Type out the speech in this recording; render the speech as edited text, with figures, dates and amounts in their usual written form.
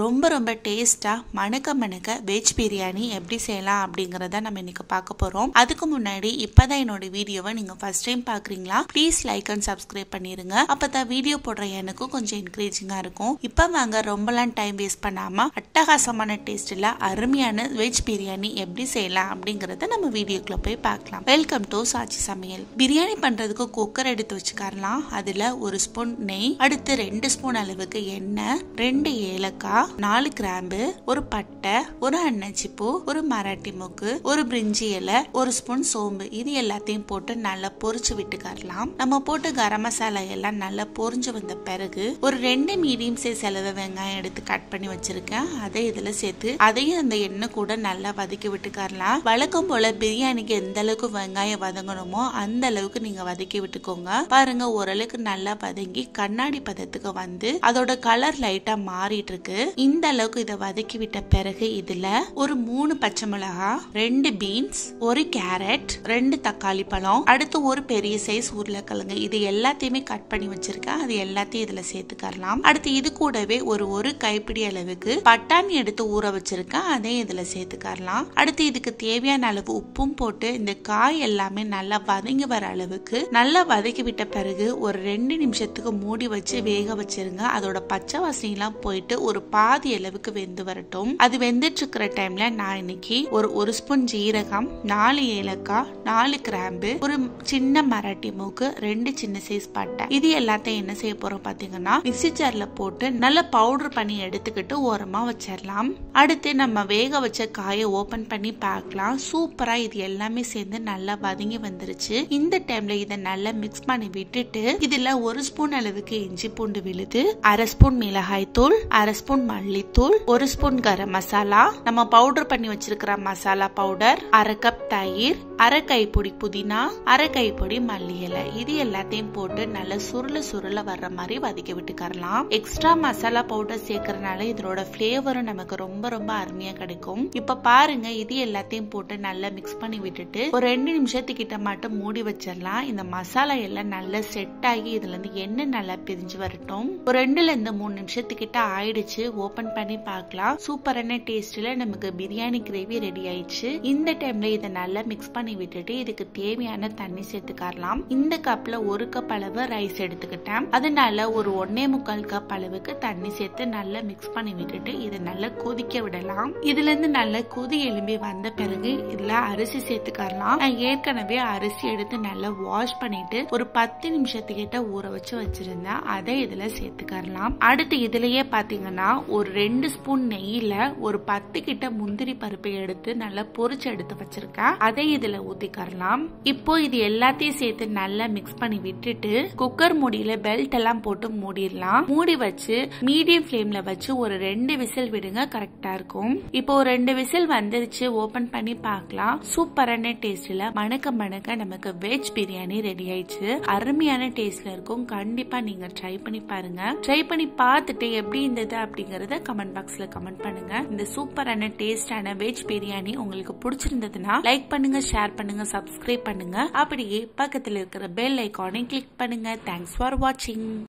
ரொம்ப ரொம்ப டேஸ்டா மணக்க வெஜ் பிரியாணி எப்படி செய்யலாம் அப்படிங்கறத நம்ம இன்னைக்கு பார்க்க போறோம். அதுக்கு முன்னாடி இப்பதான் என்னோட வீடியோவை நீங்க ஃபர்ஸ்ட் டைம் பாக்குறீங்களா, ப்ளீஸ் லைக் அண்ட் சப்ஸ்கிரைப் பண்ணிருங்க. அப்பதான் வீடியோ போடுற எனக்கும் கொஞ்சம் என்கரேஜிங்கா இருக்கும். இப்ப வாங்க ரொம்பலாம் டைம் வேஸ்ட் பண்ணாம அட்டகாசமான டேஸ்ட்ல அருமையான வெஜ் பிரியாணி எப்படி செய்யலாம் அப்படிங்கறத நம்ம வீடியோக்குள்ள போய் பார்க்கலாம். வெல்கம் டு சாச்சி சமையல். பிரியாணி பண்றதுக்கு குக்கர் எடுத்து வச்சுக்கலாம். அதுல ஒரு ஸ்பூன் நெய், அடுத்து 2 ஸ்பூன் அளவுக்கு எண்ணெய், 2 ஏலக்காய், 4 கிராம்பு, ஒரு பட்டை, ஒரு அன்னாச்சி பூ, ஒரு மராட்டி மொக்கு, ஒரு பிரிஞ்சி இலை, ஒரு ஸ்பூன் சோம்பு, இது எல்லாத்தையும் போட்டு நல்லா பொரிச்சு விட்டுக்கலாம். நம்ம போட்டு கரம் மசாலா எல்லாம் நல்லா பொரிஞ்சு வந்த பிறகு ஒரு 2 மீடியம் சைஸ் அளவு வெங்காயம் எடுத்து கட் பண்ணி வச்சிருக்கேன். அதை இதுல சேர்த்து அதையும் அந்த எண்ணெய் கூட நல்லா வதக்கி விட்டுக்கலாம். வழக்கம் போல பிரியாணிக்கு எந்த அளவுக்கு வெங்காயம் வதங்கணுமோ அந்த அளவுக்கு நீங்க வதக்கி விட்டுக்கோங்க. பாருங்க, ஓரளவுக்கு நல்லா வதங்கி கண்ணாடி பதத்துக்கு வந்து அதோட கலர் லைட்டா மாறிட்டு இருக்கு. இந்த அளவுக்கு இதை வதக்கி விட்ட பிறகு இதுல ஒரு 3 பச்சை மிளகாய், 2 பீன்ஸ், ஒரு கேரட், 2 தக்காளி பழம், அடுத்து ஒரு பெரிய சைஸ் உருளைக்கிழங்கு, இது எல்லாத்தையுமே கட் பண்ணி வச்சிருக்கேன். அது எல்லாத்தையும் இதுல சேர்த்துக்கலாம். அடுத்து இது கூடவே ஒரு கைப்பிடி அளவுக்கு பட்டாணி எடுத்து ஊற வச்சிருக்கேன். அதையும் இதுல சேர்த்துக்கலாம். அடுத்து இதுக்கு தேவையான அளவு உப்பும் போட்டு இந்த காய் எல்லாமே நல்லா வதங்கி வர அளவுக்கு நல்லா வதக்கி விட்ட பிறகு ஒரு 2 நிமிஷத்துக்கு மூடி வச்சு வேக வச்சிருங்க. அதோட பச்சை வாசனை எல்லாம் போயிட்டு ஒரு பாதி அளவுக்கு வெந்து வரட்டும். அது வெந்துட்டு இருக்கிற டைம்ல நான் இன்னைக்கு ஒரு ஸ்பூன் ஜீரகம், 4 ஏலக்காய், 4 கிராம்பு, ஒரு சின்ன மராட்டி மூக்கு, 2 சின்ன சைஸ் பட்டை, இது எல்லாத்தையும் என்ன செய்ய போறோம் பாத்தீங்கன்னா மிக்ஸி ஜார்ல போட்டு நல்லா பவுடர் பண்ணி எடுத்துக்கிட்டு ஓரமா வச்சிடலாம். அடுத்து நம்ம வேக வச்ச காயை ஓபன் பண்ணி பார்க்கலாம். சூப்பரா இது எல்லாமே சேர்ந்து நல்லா வதங்கி வந்துருச்சு. இந்த டைம்ல இதை நல்லா மிக்ஸ் பண்ணி விட்டுட்டு இதுல 1 ஸ்பூன் அளவுக்கு இஞ்சி பூண்டு விழுது, 1/2 ஸ்பூன் மிளகாய் தூள், 1/2 ஸ்பூன் மல்லித்தூள், 1 ஸ்பூன் கரம் மசாலா, நம்ம பவுடர் பண்ணி வச்சிருக்கிற மசாலா பவுடர், 1/2 கப் தயிர், 1/2 கைப்பொடி புதினா, 1/2 கைப்பொடி மல்லி இலை, இது எல்லாத்தையும் போட்டு நல்லா சுருள வர்ற மாதிரி வதக்கி விட்டுக்கலாம். எக்ஸ்ட்ரா மசாலா பவுடர் சேர்க்கறதுனால இதோட பிளேவரும் நமக்கு ரொம்ப ரொம்ப அருமையா கிடைக்கும். இப்ப பாருங்க, இது எல்லாத்தையும் போட்டு நல்லா மிக்ஸ் பண்ணி விட்டுட்டு ஒரு 2 நிமிஷத்துக்கிட்ட மட்டும் மூடி வச்சிடலாம். இந்த மசாலா எல்லாம் நல்லா செட் ஆகி இதுல இருந்து எண்ணெய் நல்லா பிரிஞ்சு வரட்டும். ஒரு 2ல இருந்து 3 நிமிஷத்துக்கிட்ட ஆயிடுச்சு. ஓபன் பண்ணி பார்க்கலாம். சூப்பரான டேஸ்ட்ல நமக்கு பிரியாணி கிரேவி ரெடி ஆயிடுச்சு. இந்த டைம்ல இதை நல்லா மிக்ஸ் பண்ணி விட்டுட்டு இதுக்கு தேவையான தண்ணி சேர்த்துக்கலாம். இந்த கப்ல 1 கப் அளவு ரைஸ் எடுத்துக்கிட்டேன். அதனால ஒரு 1.25 கப் அளவுக்கு தண்ணி சேர்த்து நல்லா மிக்ஸ் பண்ணி விட்டுட்டு இதை நல்லா கொதிக்க விடலாம். இதுல இருந்து நல்லா கொதி எழும்பி வந்த பிறகு இதுல அரிசி சேர்த்துக்கலாம். நான் ஏற்கனவே அரிசி எடுத்து நல்லா வாஷ் பண்ணிட்டு ஒரு 10 நிமிஷத்துக்கிட்ட ஊற வச்சு வச்சிருந்தேன். அதை இதுல சேர்த்துக்கலாம். அடுத்து இதுலயே பாத்தீங்கன்னா ஒரு 2 ஸ்பூன் நெய்யில ஒரு 10 கிட்ட முந்திரி பருப்பை எடுத்து நல்லா பொரிச்சு எடுத்து வச்சிருக்கேன். அதை இதுல ஊத்திக்கலாம். இப்போ இது எல்லாத்தையும் சேர்த்து நல்லா மிக்ஸ் பண்ணி விட்டுட்டு குக்கர் மூடியில பெல்ட் எல்லாம் போட்டு மூடிடலாம். மூடி வச்சு மீடியம் ஃபிளேம்ல வச்சு ஒரு 2 விசில் விடுங்க, கரெக்டா இருக்கும். இப்போ 2 விசில் வந்துருச்சு. ஓபன் பண்ணி பார்க்கலாம். சூப்பரான டேஸ்ட்ல மணக்க நமக்கு வெஜ் பிரியாணி ரெடி ஆயிடுச்சு. அருமையான டேஸ்ட்ல இருக்கும். கண்டிப்பா நீங்க ட்ரை பண்ணி பாருங்க. ட்ரை பண்ணி பார்த்துட்டு எப்படி இருந்தது அப்படிங்கறத கமெண்ட் பாக்ஸ்ல கமெண்ட் பண்ணுங்க. இந்த சூப்பரான டேஸ்டான வெஜ் பிரியாணி உங்களுக்கு பிடிச்சிருந்ததுன்னா லைக் பண்ணுங்க, ஷேர் பண்ணுங்க, சப்ஸ்கிரைப் பண்ணுங்க. அப்படியே பக்கத்துல இருக்கிற பெல் ஐகானை கிளிக் பண்ணுங்க. தேங்க்ஸ் ஃபார் வாட்சிங்.